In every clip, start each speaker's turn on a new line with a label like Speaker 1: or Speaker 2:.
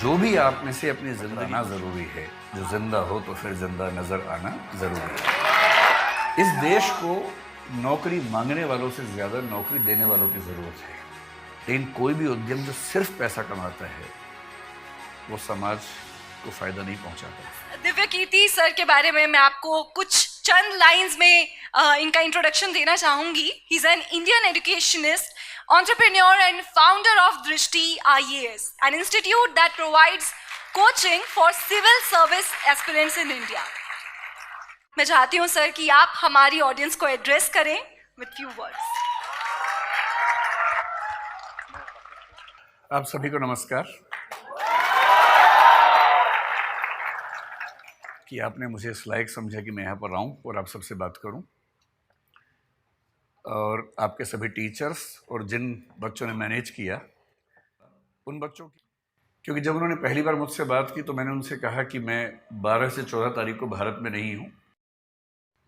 Speaker 1: जो भी आप में से अपनी जिंदगी आना ज़रूरी है, जो जिंदा हो तो फिर जिंदा नज़र आना ज़रूरी है। इस देश को नौकरी मांगने वालों से ज़्यादा नौकरी देने वालों की ज़रूरत है। लेकिन कोई भी उद्यम जो सिर्फ पैसा कमाता है वो समाज को फ़ायदा नहीं पहुंचाता।
Speaker 2: दिव्य कीर्ति सर के बारे में मैं आपको कुछ चंद लाइंस में इनका इंट्रोडक्शन देना चाहूंगी। He is an Indian educationist, entrepreneur and founder of Drishti IAS, an institute that provides coaching for civil service aspirants in India. मैं चाहती हूं सर कि आप हमारी ऑडियंस को एड्रेस करें with few words.
Speaker 1: आप सभी को नमस्कार कि आपने मुझे इस लायक समझा कि मैं यहाँ पर आऊँ और आप सबसे बात करूँ, और आपके सभी टीचर्स और जिन बच्चों ने मैनेज किया उन बच्चों की, क्योंकि जब उन्होंने पहली बार मुझसे बात की तो मैंने उनसे कहा कि मैं 12 से 14 तारीख को भारत में नहीं हूँ।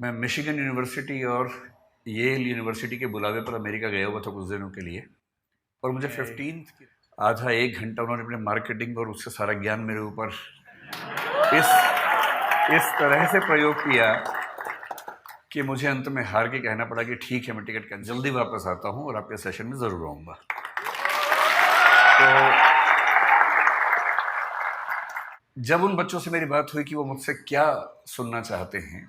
Speaker 1: मैं मिशिगन यूनिवर्सिटी और येल यूनिवर्सिटी के बुलावे पर अमेरिका गया हुआ था कुछ दिनों के लिए, और मुझे 15 आधा एक घंटा उन्होंने अपने मार्केटिंग और उससे सारा ज्ञान मेरे ऊपर इस तरह से प्रयोग किया कि मुझे अंत में हार के कहना पड़ा कि ठीक है, मैं टिकट कैंसिल, जल्दी वापस आता हूँ और आपके सेशन में ज़रूर आऊँगा। तो जब उन बच्चों से मेरी बात हुई कि वो मुझसे क्या सुनना चाहते हैं,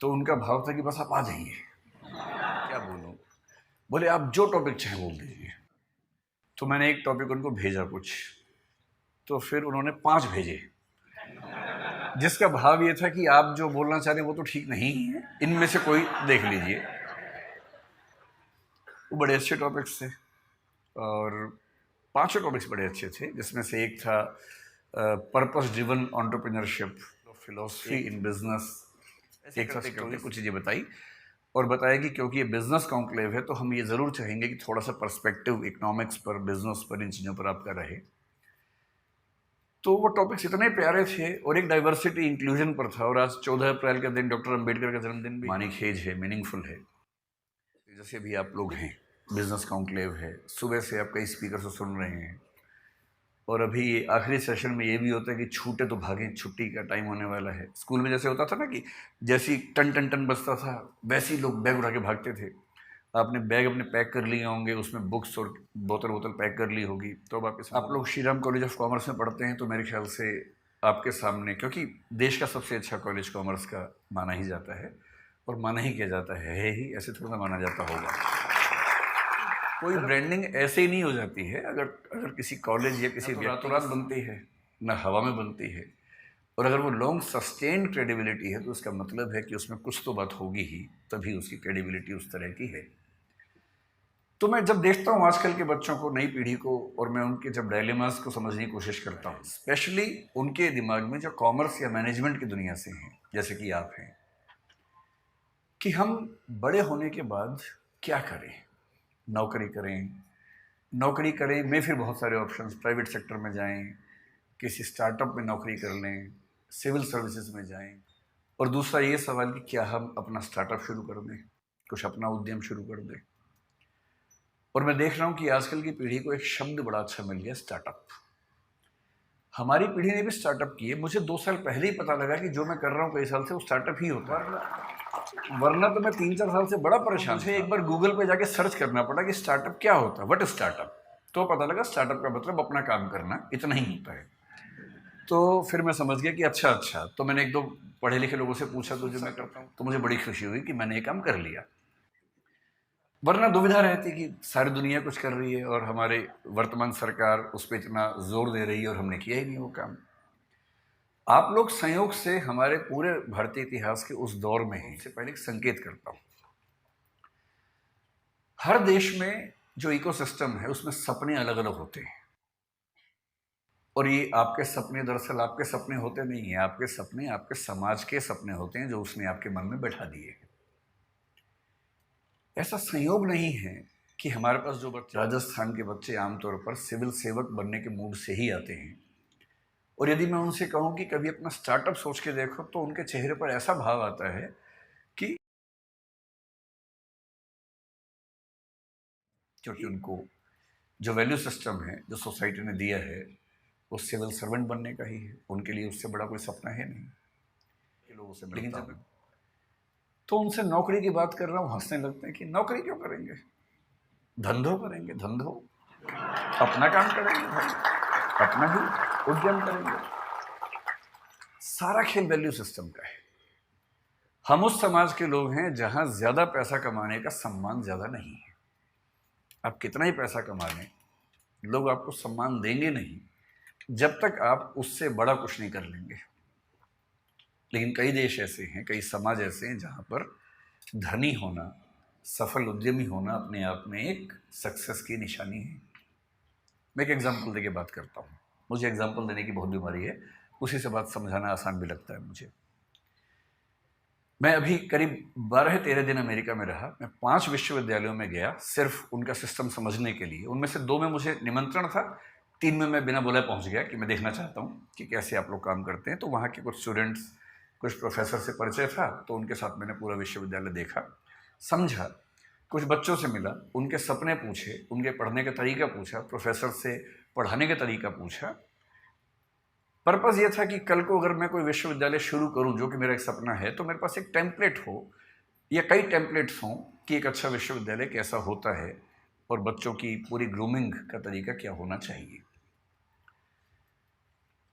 Speaker 1: तो उनका भाव था कि बस आप आ जाइए। क्या बोलूँ, बोले आप जो टॉपिक चाहें बोल दीजिए। तो मैंने एक टॉपिक उनको भेजा कुछ, तो फिर उन्होंने 5 भेजे, जिसका भाव ये था कि आप जो बोलना चाह रहे हैं वो तो ठीक नहीं है, इनमें से कोई देख लीजिए। वो बड़े अच्छे टॉपिक्स थे और 5 टॉपिक्स बड़े अच्छे थे, जिसमें से एक था purpose driven entrepreneurship, philosophy in business. एक था कुछ चीज़ें बताई और बताया कि क्योंकि ये बिजनेस कॉन्क्लेव है तो हम ये ज़रूर चाहेंगे कि थोड़ा सा पर्सपेक्टिव इकोनॉमिक्स पर, बिजनेस पर, इन चीज़ों पर आपका रहे। तो वो टॉपिक्स इतने प्यारे थे, और एक डाइवर्सिटी इंक्लूजन पर था। और आज 14 अप्रैल का दिन डॉक्टर अंबेडकर का जन्मदिन भी मानीखेज है, मीनिंगफुल है। जैसे भी आप लोग हैं, बिजनेस कॉन्क्लेव है, सुबह से आप कई स्पीकर से सुन रहे हैं, और अभी आखिरी सेशन में ये भी होता है कि छूटे तो भागें, छुट्टी का टाइम होने वाला है। स्कूल में जैसे होता था ना कि जैसी टन टन टन बजता था वैसे ही लोग बैग उठा के भागते थे। आपने बैग अपने पैक कर लिए होंगे, उसमें बुक्स और बोतल पैक कर ली होगी। तो अब आप लोग श्रीराम कॉलेज ऑफ कॉमर्स में पढ़ते हैं, तो मेरे ख्याल से आपके सामने, क्योंकि देश का सबसे अच्छा कॉलेज कॉमर्स का माना ही जाता है, और माना ही किया जाता है ही, ऐसे थोड़ा माना जाता होगा। कोई ब्रांडिंग ऐसे ही नहीं हो जाती है। अगर किसी कॉलेज या किसी रातों रात बनती है, ना हवा में बनती है, और अगर वो लॉन्ग सस्टेन्ड क्रेडिबिलिटी है तो इसका मतलब है कि उसमें कुछ तो बात होगी ही, तभी उसकी क्रेडिबिलिटी उस तरह की है। तो मैं जब देखता हूँ आजकल के बच्चों को, नई पीढ़ी को, और मैं उनके जब डायलेमास को समझने की कोशिश करता हूँ, स्पेशली उनके दिमाग में जो कॉमर्स या मैनेजमेंट की दुनिया से हैं, जैसे कि आप हैं, कि हम बड़े होने के बाद क्या करें। नौकरी करें में फिर बहुत सारे ऑप्शंस, प्राइवेट सेक्टर में जाएं, किसी स्टार्टअप में नौकरी कर लें, सिविल सर्विसेज में जाएं, और दूसरा ये सवाल कि क्या हम अपना स्टार्टअप शुरू कर दें, कुछ अपना उद्यम शुरू कर दें। और मैं देख रहा हूँ कि आजकल की पीढ़ी को एक शब्द बड़ा अच्छा मिल गया, स्टार्टअप। हमारी पीढ़ी ने भी स्टार्टअप किए। मुझे 2 साल पहले ही पता लगा कि जो मैं कर रहा हूँ कई साल से वो स्टार्टअप ही होता है, वरना तो मैं 3-4 साल से बड़ा परेशान। मुझे एक बार गूगल पे जाके सर्च करना पड़ा कि स्टार्टअप क्या होता है, व्हाट इज स्टार्टअप। तो पता लगा स्टार्टअप का मतलब अपना काम करना, इतना ही होता है। तो फिर मैं समझ गया कि अच्छा। तो मैंने 1-2 पढ़े लिखे लोगों से पूछा तो जो मैं करता हूँ, तो मुझे बड़ी खुशी हुई कि मैंने ये काम कर लिया। वरना दुविधा रहती कि सारी दुनिया कुछ कर रही है और हमारे वर्तमान सरकार उस पर इतना जोर दे रही है और हमने किया ही नहीं वो काम। आप लोग संयोग से हमारे पूरे भारतीय इतिहास के उस दौर में हैं। इससे पहले एक संकेत करता हूँ, हर देश में जो इकोसिस्टम है उसमें सपने अलग अलग होते हैं, और ये आपके सपने दरअसल आपके सपने होते नहीं हैं। आपके सपने आपके समाज के सपने होते हैं जो उसने आपके मन में बैठा दिए। ऐसा संयोग नहीं है कि हमारे पास जो बच्चे, राजस्थान के बच्चे आमतौर पर सिविल सेवक बनने के मूड से ही आते हैं, और यदि मैं उनसे कहूं कि कभी अपना स्टार्टअप सोच के देखो, तो उनके चेहरे पर ऐसा भाव आता है कि क्योंकि उनको जो वैल्यू सिस्टम है, जो सोसाइटी ने दिया है, वो सिविल सर्वेंट बनने का ही है, उनके लिए उससे बड़ा कोई सपना है नहीं कि लोगों से मिलता हूं। तो उनसे नौकरी की बात कर रहा हूँ, हंसने लगते हैं कि नौकरी क्यों करेंगे, धंधो करेंगे, धंधो अपना काम करेंगे भाई, अपना ही उद्यम करेंगे। सारा खेल वैल्यू सिस्टम का है। हम उस समाज के लोग हैं जहां ज्यादा पैसा कमाने का सम्मान ज्यादा नहीं है। आप कितना ही पैसा कमा लें, लोग आपको सम्मान देंगे नहीं जब तक आप उससे बड़ा कुछ नहीं कर लेंगे। लेकिन कई देश ऐसे हैं, कई समाज ऐसे हैं जहां पर धनी होना, सफल उद्यमी होना अपने आप में एक सक्सेस की निशानी है। मैं एक एग्जाम्पल देके बात करता हूँ। मुझे एग्जाम्पल देने की बहुत बीमारी है, उसी से बात समझाना आसान भी लगता है मुझे। मैं अभी करीब 12-13 दिन अमेरिका में रहा। मैं 5 विश्वविद्यालयों में गया सिर्फ उनका सिस्टम समझने के लिए। उनमें से 2 में मुझे निमंत्रण था, 3 में मैं बिना बोले पहुंच गया कि मैं देखना चाहता हूँ कि कैसे आप लोग काम करते हैं। तो वहाँ के कुछ स्टूडेंट्स, कुछ प्रोफेसर से परिचय था, तो उनके साथ मैंने पूरा विश्वविद्यालय देखा, समझा, कुछ बच्चों से मिला, उनके सपने पूछे, उनके पढ़ने का तरीका पूछा, प्रोफेसर से पढ़ाने का तरीका पूछा। पर्पज़ ये था कि कल को अगर मैं कोई विश्वविद्यालय शुरू करूं, जो कि मेरा एक सपना है, तो मेरे पास एक टेम्पलेट हो या कई टेम्पलेट्स हों कि एक अच्छा विश्वविद्यालय कैसा होता है और बच्चों की पूरी ग्रूमिंग का तरीका क्या होना चाहिए।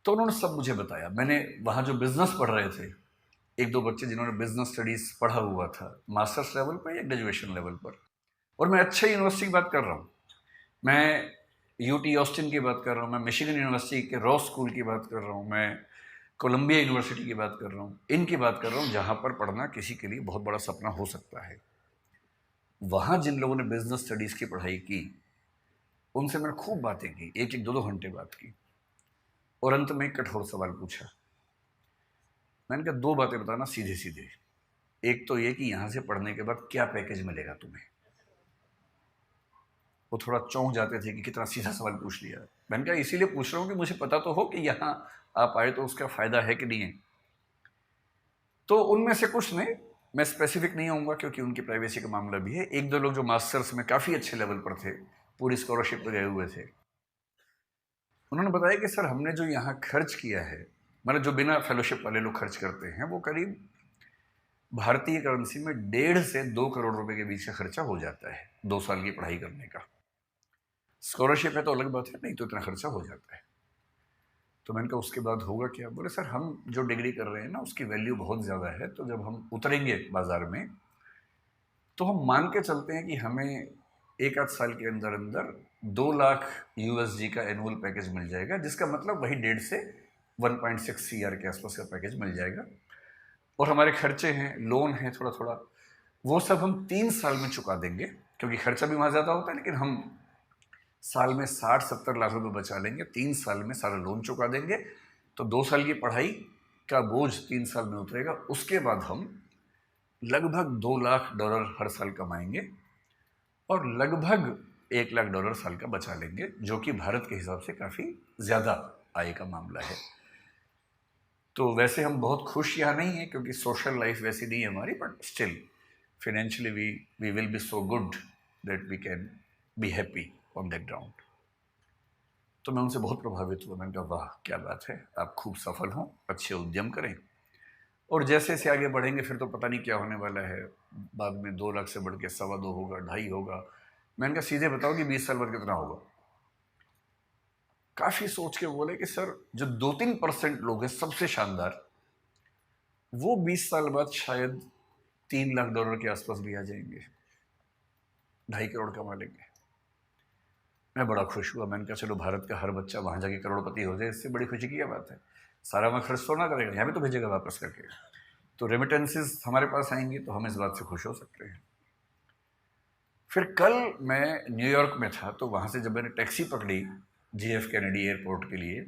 Speaker 1: तो उन्होंने सब मुझे बताया। मैंने वहाँ जो बिजनेस पढ़ रहे थे, 1-2 बच्चे जिन्होंने बिजनेस स्टडीज़ पढ़ा हुआ था मास्टर्स लेवल पर या ग्रेजुएशन लेवल पर, और मैं अच्छे यूनिवर्सिटी की बात कर रहा हूँ, मैं यूटी ऑस्टिन की बात कर रहा हूँ, मैं मिशिगन यूनिवर्सिटी के रॉस स्कूल की बात कर रहा हूँ, मैं कोलंबिया यूनिवर्सिटी की बात कर रहा हूँ, इनकी बात कर रहा हूँ जहाँ पर पढ़ना किसी के लिए बहुत बड़ा सपना हो सकता है। वहाँ जिन लोगों ने बिजनेस स्टडीज़ की पढ़ाई की, उनसे मैंने खूब बातें की, 1-1, 2-2 घंटे बात की, और अंत में एक कठोर सवाल पूछा। मैंने कहा 2 बातें बताना सीधे सीधे। एक तो ये कि यहाँ से पढ़ने के बाद क्या पैकेज मिलेगा तुम्हें। वो थोड़ा चौंक जाते थे कि कितना सीधा सवाल पूछ लिया। मैंने कहा इसीलिए पूछ रहा हूँ कि मुझे पता तो हो कि यहाँ आप आए तो उसका फ़ायदा है कि नहीं है। तो उनमें से कुछ ने, मैं स्पेसिफिक नहीं होऊंगा क्योंकि उनकी प्राइवेसी का मामला भी है, 1-2 लोग जो मास्टर्स में काफ़ी अच्छे लेवल पर थे, पूरी स्कॉलरशिप पर गए हुए थे, उन्होंने बताया कि सर हमने जो यहाँ खर्च किया है, मतलब जो बिना फेलोशिप वाले लोग खर्च करते हैं, वो करीब भारतीय करेंसी में 1.5 से 2 करोड़ रुपए के बीच का खर्चा हो जाता है 2 साल की पढ़ाई करने का। स्कॉलरशिप है तो अलग बात है, नहीं तो इतना खर्चा हो जाता है। तो मैंने कहा उसके बाद होगा क्या? बोले सर हम जो डिग्री कर रहे हैं ना उसकी वैल्यू बहुत ज़्यादा है, तो जब हम उतरेंगे बाज़ार में तो हम मान के चलते हैं कि हमें 1-8 साल के अंदर अंदर 2 लाख USD का एनुअल पैकेज मिल जाएगा, जिसका मतलब वही 1.5 से 1.6 CR के आसपास का पैकेज मिल जाएगा। और हमारे खर्चे हैं, लोन है थोड़ा थोड़ा, वो सब हम 3 साल में चुका देंगे, क्योंकि खर्चा भी वहाँ ज़्यादा होता है, लेकिन हम साल में 60-70 लाख रुपए बचा लेंगे, 3 साल में सारा लोन चुका देंगे। तो 2 साल की पढ़ाई का बोझ 3 साल में उतरेगा। उसके बाद हम लगभग $2 लाख हर साल कमाएंगे और लगभग $1 लाख साल का बचा लेंगे, जो कि भारत के हिसाब से काफ़ी ज़्यादा आय का मामला है। तो वैसे हम बहुत खुश यहाँ नहीं हैं क्योंकि सोशल लाइफ वैसी नहीं है हमारी, but still financially we will be so good that we can be happy on that ground. तो मैं उनसे बहुत प्रभावित हुआ। मैंने कहा वाह क्या बात है, आप खूब सफल हों, अच्छे उद्यम करें, और जैसे जैसे आगे बढ़ेंगे फिर तो पता नहीं क्या होने वाला है, बाद में 2 लाख से बढ़ के 2.25 होगा, 2.5 होगा। मैंने कहा सीधे बताओ कि 20 साल बाद कितना होगा? काफ़ी सोच के बोले कि सर जो 2-3% लोग हैं सबसे शानदार, वो 20 साल बाद शायद $3 लाख के आसपास भी आ जाएंगे, 2.5 करोड़ कमा लेंगे। मैं बड़ा खुश हुआ। मैंने कहा चलो भारत का हर बच्चा वहाँ जाके करोड़पति हो जाए, इससे बड़ी खुशी की क्या बात है। सारा वहाँ खर्च तो ना करेगा, यहाँ भी तो भेजेगा वापस करके, तो रेमिटेंसेस हमारे पास आएंगी, तो हम इस बात से खुश हो सकते हैं। फिर कल मैं न्यूयॉर्क में था, तो वहाँ से जब मैंने टैक्सी पकड़ी JF कैनेडी एयरपोर्ट के लिए,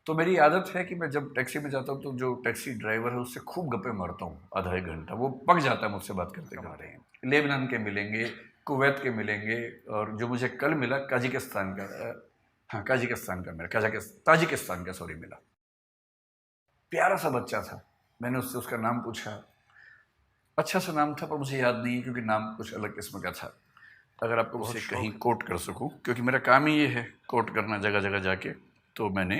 Speaker 1: तो मेरी आदत है कि मैं जब टैक्सी में जाता हूँ तो जो टैक्सी ड्राइवर है उससे खूब गप्पे मारता हूँ आधा 1 घंटा। वो पक जाता है मुझसे बात करते करते हैं। लेबनान के मिलेंगे, कुवैत के मिलेंगे, और जो मुझे कल मिला काजिकिस्तान का, हाँ काजिकिस्तान का मिला, ताजिकिस्तान का सॉरी मिला। प्यारा सा बच्चा था। मैंने उससे उसका नाम पूछा, अच्छा सा नाम था पर मुझे याद नहीं है क्योंकि नाम कुछ अलग किस्म का था। अगर आपको उसे कहीं कोट कर सकूं, क्योंकि मेरा काम ही ये है कोट करना जगह जगह जाके, तो मैंने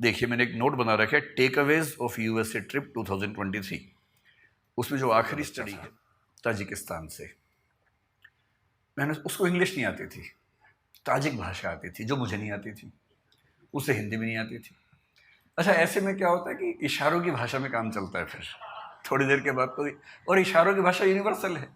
Speaker 1: एक नोट बना रखा है, takeaways of USA trip 2023। उसमें जो आखिरी स्टडी है ताजिकिस्तान से, मैंने उसको इंग्लिश नहीं आती थी, ताजिक भाषा आती थी जो मुझे नहीं आती थी, उसे हिंदी भी नहीं आती थी। अच्छा, ऐसे में क्या होता है कि इशारों की भाषा में काम चलता है फिर थोड़ी देर के बाद तो, और इशारों की भाषा यूनिवर्सल है।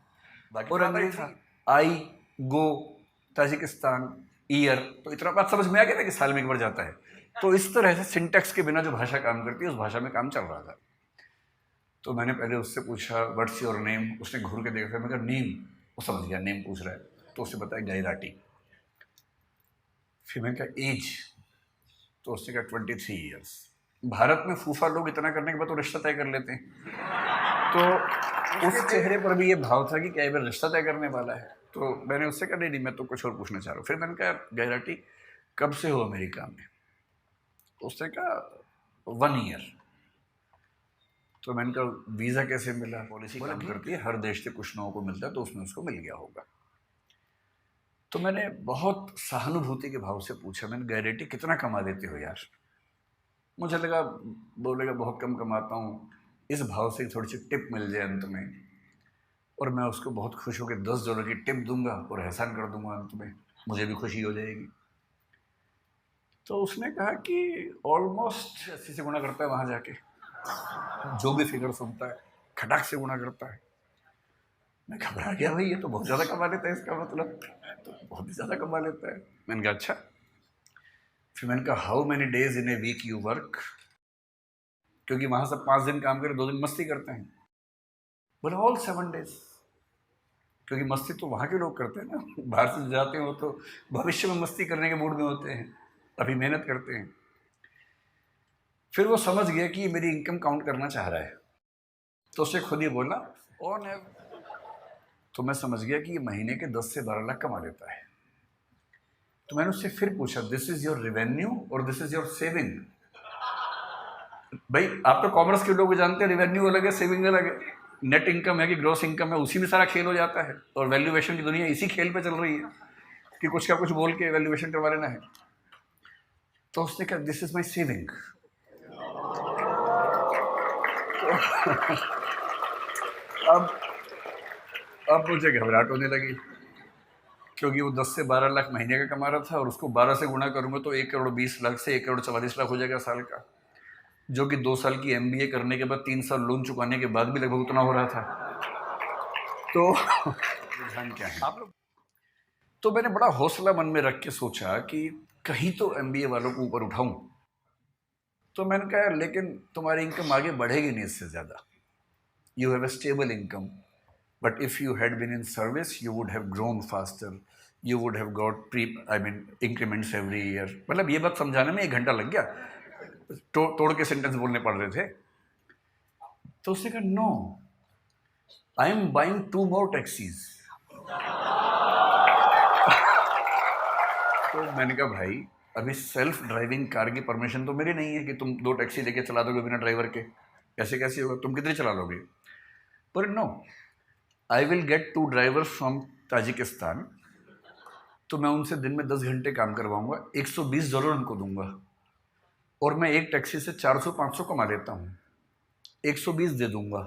Speaker 1: और अंग्रेजी था, आई गो ताजिकिस्तान ईयर, तो इतना बात समझ में आ गया था कि साल में एक बार जाता है। तो इस तरह से सिंटेक्स के बिना जो भाषा काम करती है उस भाषा में काम चल रहा था। तो मैंने पहले उससे पूछा व्हाट्स योर नेम, उसने घूर के देखा, मैं कहा नेम, वो समझ गया नेम पूछ रहा है, तो उसने बताया गैराटी। फिर मैंने कहा एज, तो उसने कहा 23 ईयर्स। भारत में फूफा लोग इतना करने के बाद तो रिश्ता तय कर लेते हैं, तो उस चेहरे पर भी ये भाव था कि क्या ये रिश्ता तय करने वाला है। तो मैंने उससे कहा नहीं मैं तो कुछ और पूछना चाह रहा हूँ। फिर मैंने कहा गैराटी कब से हो अमेरिका में? तो उसने कहा 1 ईयर। तो मैंने कहा वीज़ा कैसे मिला? पॉलिसी काम करती है, हर देश से कुछ लोगों को मिलता है, तो उसमें उसको मिल गया होगा। तो मैंने बहुत सहानुभूति के भाव से पूछा, मैंने गैरेटी कितना कमा लेते हो यार? मुझे लगा बोलेगा बहुत कम कमाता हूँ, इस भाव से थोड़ी सी टिप मिल जाए अंत में, और मैं उसको बहुत खुश होकर $10 की टिप दूंगा और एहसान कर दूंगा अंत में, मुझे भी खुशी हो जाएगी। तो उसने कहा कि ऑलमोस्ट 80 से गुणा करता है वहाँ जाके, जो भी फिगर सुनता है खटाक से गुणा करता है। मैं घबरा गया, भाई ये तो बहुत ज़्यादा कमा लेता है, इसका मतलब तो बहुत ही ज़्यादा कमा लेता है। मैंने कहा अच्छा। फिर मैंने कहा how many days in a week you work, क्योंकि वहाँ सब 5 दिन काम करें, 2 दिन मस्ती करते हैं। बोले ऑल 7 डेज, क्योंकि मस्ती तो वहाँ के लोग करते हैं ना, बाहर से जाते हो तो भविष्य में मस्ती करने के मूड में होते हैं, अभी मेहनत करते हैं। फिर वो समझ गया कि मेरी इनकम काउंट करना चाह रहा है, तो उससे खुद ही बोला ऑन एवरेज। तो मैं समझ गया कि ये महीने के 10 से 12 लाख कमा लेता है। तो मैंने उससे फिर पूछा दिस इज योर रेवेन्यू और दिस इज योर सेविंग? भाई आप तो कॉमर्स के लोग जानते हैं, रेवेन्यू अलग है, सेविंग अलग है। नेट इनकम है कि ग्रॉस इनकम है, उसी में सारा खेल हो जाता है। और वैल्यूएशन की दुनिया इसी खेल पे चल रही है कि कुछ का कुछ बोल के वैल्यूएशन करवा लेना है। तो उसने कहा दिस इज माई सेविंग। अब मुझे घबराहट होने लगी, क्योंकि वो 10 से 12 लाख महीने का कमा रहा था, और उसको 12 से गुणा करूंगा तो 1,20,00,000 से 1,44,00,000 हो जाएगा साल का, जो कि 2 साल की MBA करने के बाद 3 साल लोन चुकाने के बाद भी लगभग उतना हो रहा था। तो रुझान क्या है आप लोग? तो मैंने बड़ा हौसला मन में रख के सोचा कि कहीं तो MBA वालों को ऊपर उठाऊं। तो मैंने कहा लेकिन तुम्हारी इनकम आगे बढ़ेगी नहीं इससे ज़्यादा, you have a stable income, but if you had been in service you would have grown faster, you would have got increments every year। मतलब ये बात समझाने में 1 घंटा लग गया, तोड़ के सेंटेंस बोलने पड़ रहे थे। तो उसने कहा no, I am buying 2 more taxis. तो मैंने कहा भाई अभी सेल्फ ड्राइविंग कार की परमिशन तो मेरी नहीं है कि तुम 2 टैक्सी लेके चला दोगे बिना ड्राइवर के, ऐसे कैसे होगा? तुम कितनी चला लोगे? पर no, I will get 2 drivers from Tajikistan, तो मैं उनसे दिन में 10 घंटे काम करवाऊंगा, $120 उनको दूंगा, और मैं एक टैक्सी से 400-500 कमा लेता हूँ, 120 दे दूंगा,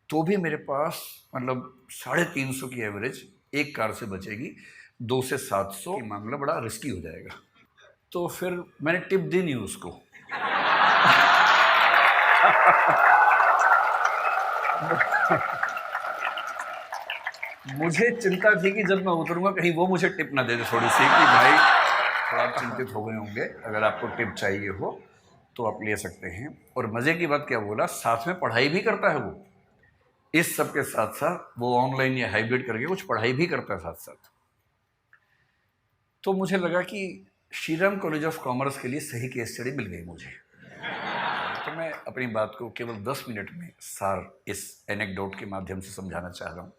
Speaker 1: तो भी मेरे पास मतलब 350 की एवरेज एक कार से बचेगी। 2 से 700 की मामला बड़ा रिस्की हो जाएगा। तो फिर मैंने टिप दी नहीं उसको। मुझे चिंता थी कि जब मैं उतरूंगा कहीं वो मुझे टिप ना दे दे थोड़ी सी, कि भाई थोड़ा आप चिंतित हो गए होंगे, अगर आपको टिप चाहिए हो तो आप ले सकते हैं। और मज़े की बात क्या बोला, साथ में पढ़ाई भी करता है वो, इस सब के साथ साथ वो ऑनलाइन या हाइब्रिड करके कुछ पढ़ाई भी करता है साथ साथ। तो मुझे लगा कि श्रीराम कॉलेज ऑफ कॉमर्स के लिए सही केस स्टडी मिल गई मुझे। तो मैं अपनी बात को केवल 10 मिनट में सार इस एनेक्डोट के माध्यम से समझाना चाह रहा हूँ।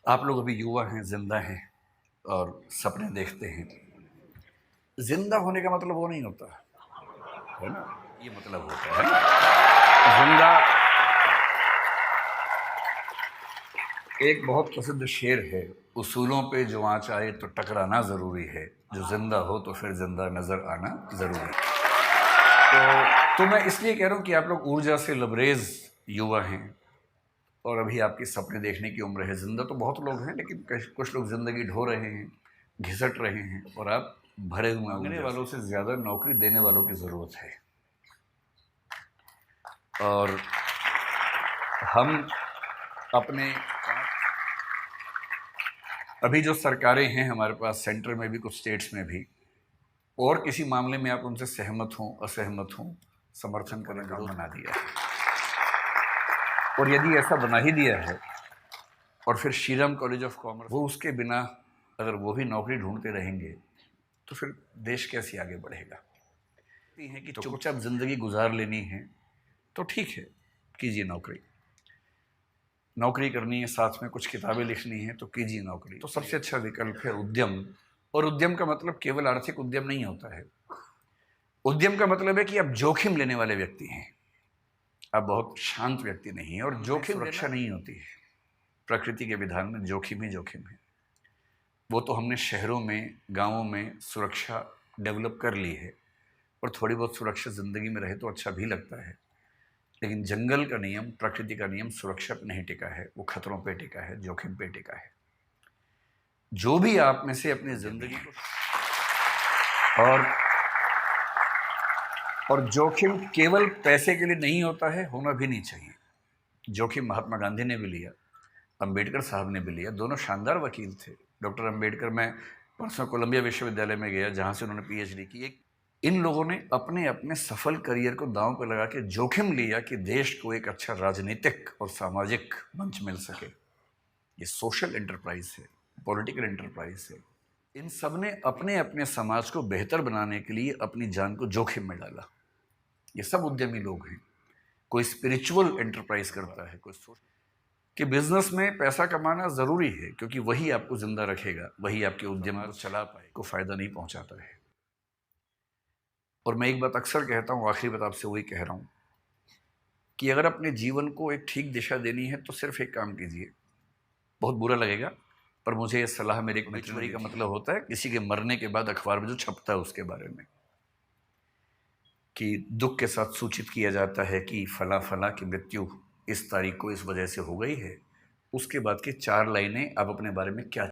Speaker 1: आप लोग अभी युवा हैं, जिंदा हैं और सपने देखते हैं। जिंदा होने का मतलब वो नहीं होता है ना, ये मतलब होता है जिंदा। एक बहुत प्रसिद्ध शेर है, उसूलों पे जो आँच आए तो टकराना ज़रूरी है, जो जिंदा हो तो फिर जिंदा नजर आना जरूरी है। तो मैं इसलिए कह रहा हूँ कि आप लोग ऊर्जा से लबरेज युवा हैं और अभी आपके सपने देखने की उम्र है। जिंदा तो बहुत लोग हैं, लेकिन कुछ लोग जिंदगी ढो रहे हैं, घिसट रहे हैं, और आप भरे हुए हैं। मांगने वालों से ज्यादा नौकरी देने वालों की जरूरत है। और हम अपने अभी जो सरकारें हैं हमारे पास, सेंटर में भी, कुछ स्टेट्स में भी, और किसी मामले में आप उनसे सहमत हों असहमत हों, समर्थन करें, विरोध बना दिया है। और यदि ऐसा बना ही दिया है और फिर श्रीराम कॉलेज ऑफ कॉमर्स, वो उसके बिना अगर वो भी नौकरी ढूंढते रहेंगे तो फिर देश कैसे आगे बढ़ेगा। है कि चुपचाप जिंदगी गुजार लेनी है तो ठीक है, कीजिए नौकरी। नौकरी करनी है, साथ में कुछ किताबें लिखनी है तो कीजिए नौकरी। तो सबसे अच्छा विकल्प है उद्यम। और उद्यम का मतलब केवल आर्थिक उद्यम नहीं होता है। उद्यम का मतलब है कि आप जोखिम लेने वाले व्यक्ति हैं, आप बहुत शांत व्यक्ति नहीं है। और जोखिम सुरक्षा नहीं होती है। प्रकृति के विधान में जोखिम ही जोखिम है। वो तो हमने शहरों में, गांवों में सुरक्षा डेवलप कर ली है, और थोड़ी बहुत सुरक्षा जिंदगी में रहे तो अच्छा भी लगता है। लेकिन जंगल का नियम, प्रकृति का नियम सुरक्षा पे नहीं टिका है, वो खतरों पे टिका है, जोखिम पे टिका है। जो भी आप में से अपनी जिंदगी को, और जोखिम केवल पैसे के लिए नहीं होता है, होना भी नहीं चाहिए। जोखिम महात्मा गांधी ने भी लिया, अंबेडकर साहब ने भी लिया। दोनों शानदार वकील थे। डॉक्टर अंबेडकर, मैं परसों कोलंबिया विश्वविद्यालय में गया जहाँ से उन्होंने पीएचडी की। इन लोगों ने अपने अपने सफल करियर को दांव पर लगा के जोखिम लिया कि देश को एक अच्छा राजनीतिक और सामाजिक मंच मिल सके। ये सोशल एंटरप्राइज है, पॉलिटिकल एंटरप्राइज है। इन सब ने अपने अपने समाज को बेहतर बनाने के लिए अपनी जान को जोखिम में डाला। ये सब उद्यमी लोग हैं। कोई स्पिरिचुअल एंटरप्राइज करता है, कोई कि बिजनेस में पैसा कमाना जरूरी है, क्योंकि वही आपको जिंदा रखेगा, वही आपके उद्यम को चला पाए, को फायदा नहीं पहुंचाता है। और मैं एक बात अक्सर कहता हूं, आखिरी बात आपसे वही कह रहा हूं, कि अगर अपने जीवन को एक ठीक दिशा देनी है तो सिर्फ एक काम कीजिए। बहुत बुरा लगेगा, पर मुझे ये सलाह मेरे एक मित्र ने, का मतलब होता है किसी के मरने के बाद अखबार में जो छपता है उसके बारे में, कि दुख के साथ सूचित किया जाता है कि फला फला की मृत्यु इस तारीख को इस वजह से हो गई है। उसके बाद की 4 लाइनें आप अपने बारे में क्या